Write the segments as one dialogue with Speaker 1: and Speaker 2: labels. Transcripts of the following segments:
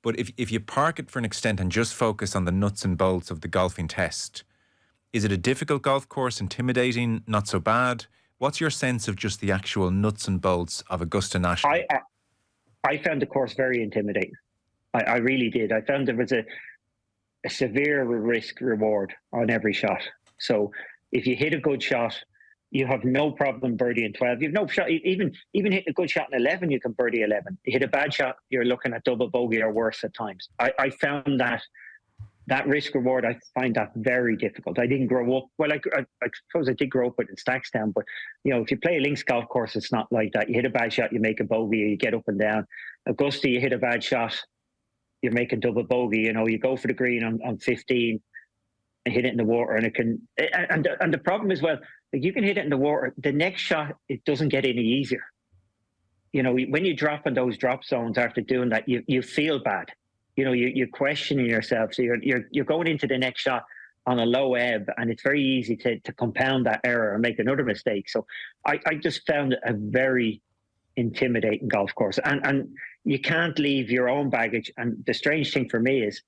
Speaker 1: But if you park it for an extent and just focus on the nuts and bolts of the golfing test, is it a difficult golf course, intimidating, not so bad? What's your sense of just the actual nuts and bolts of Augusta National?
Speaker 2: I found the course very intimidating. I really did. I found there was a severe risk reward on every shot. So if you hit a good shot, you have no problem birdieing 12. You've no shot, even hitting a good shot in 11, you can birdie 11. You hit a bad shot, you're looking at double bogey or worse at times. I found that risk reward, I find that very difficult. I didn't grow up, well, I suppose I did grow up with in Stackstown, but if you play a links golf course, it's not like that. You hit a bad shot, you make a bogey, you get up and down. Augusta, you hit a bad shot, you're making double bogey. You go for the green on 15 and hit it in the water, and it can. And the problem is, well, like, you can hit it in the water. The next shot, it doesn't get any easier. When you drop in those drop zones after doing that, you feel bad. You're questioning yourself. So you're going into the next shot on a low ebb, and it's very easy to compound that error and make another mistake. So I just found it a very intimidating golf course, and you can't leave your own baggage. And the strange thing for me is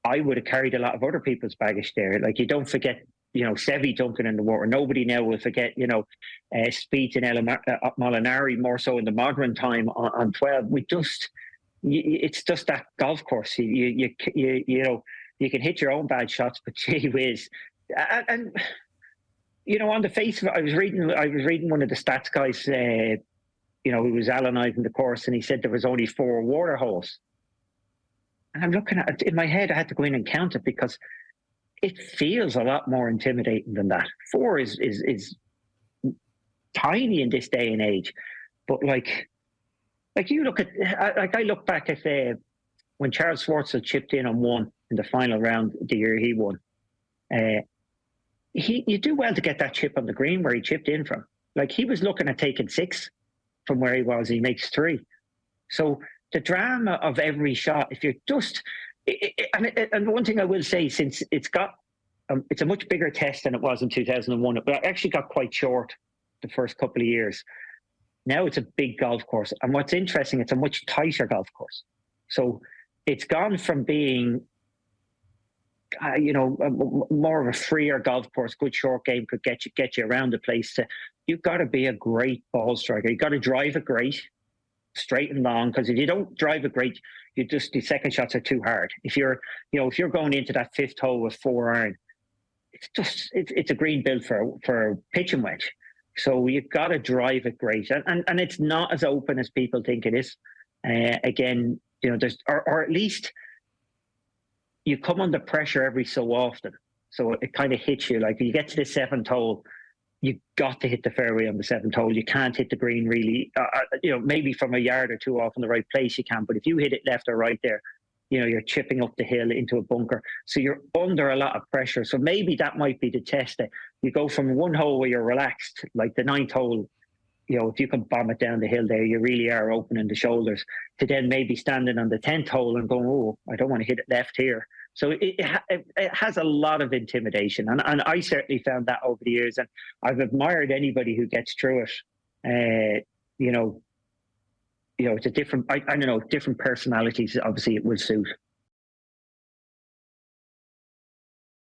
Speaker 2: I would have carried a lot of other people's baggage there. Like, you don't forget, Sevi dunking in the water. Nobody now will forget, Spieth and Molinari, more so in the modern time on 12. It's just that golf course. You can hit your own bad shots, but gee whiz. And on the face of it, I was reading one of the stats guys, who was analysing the course, and he said there was only 4 water holes. And I'm looking at it in my head. I had to go in and count it because it feels a lot more intimidating than that. 4 is tiny in this day and age, but like you look at, I look back at when Charles Schwartzel chipped in on 1 in the final round the year he won. You do well to get that chip on the green where he chipped in from. Like, he was looking at taking 6 from where he was. He makes 3. So the drama of every shot, if you're just, and one thing I will say, since it's a much bigger test than it was in 2001, but it actually got quite short the first couple of years. Now it's a big golf course. And what's interesting, it's a much tighter golf course. So it's gone from being, more of a freer golf course, good short game could get you around the place, to you've got to be a great ball striker. You've got to drive it great, straight and long, because if you don't drive it great, the second shots are too hard. If you're going into that 5th hole with 4 iron, it's a green built for pitch and wedge. So you've got to drive it great, and it's not as open as people think it is. Again, there's or at least you come under pressure every so often, so it kind of hits you. Like, you get to the 7th hole, you got to hit the fairway on the 7th hole. You can't hit the green really. Maybe from a yard or 2 off in the right place you can, but if you hit it left or right there, you're chipping up the hill into a bunker. So you're under a lot of pressure. So maybe that might be the test. That you go from one hole where you're relaxed, like the 9th hole, if you can bomb it down the hill there, you really are opening the shoulders, to then maybe standing on the 10th hole and going, oh, I don't want to hit it left here. So it has a lot of intimidation. And I certainly found that over the years. And I've admired anybody who gets through it. It's a different, I don't know, different personalities, obviously it will suit.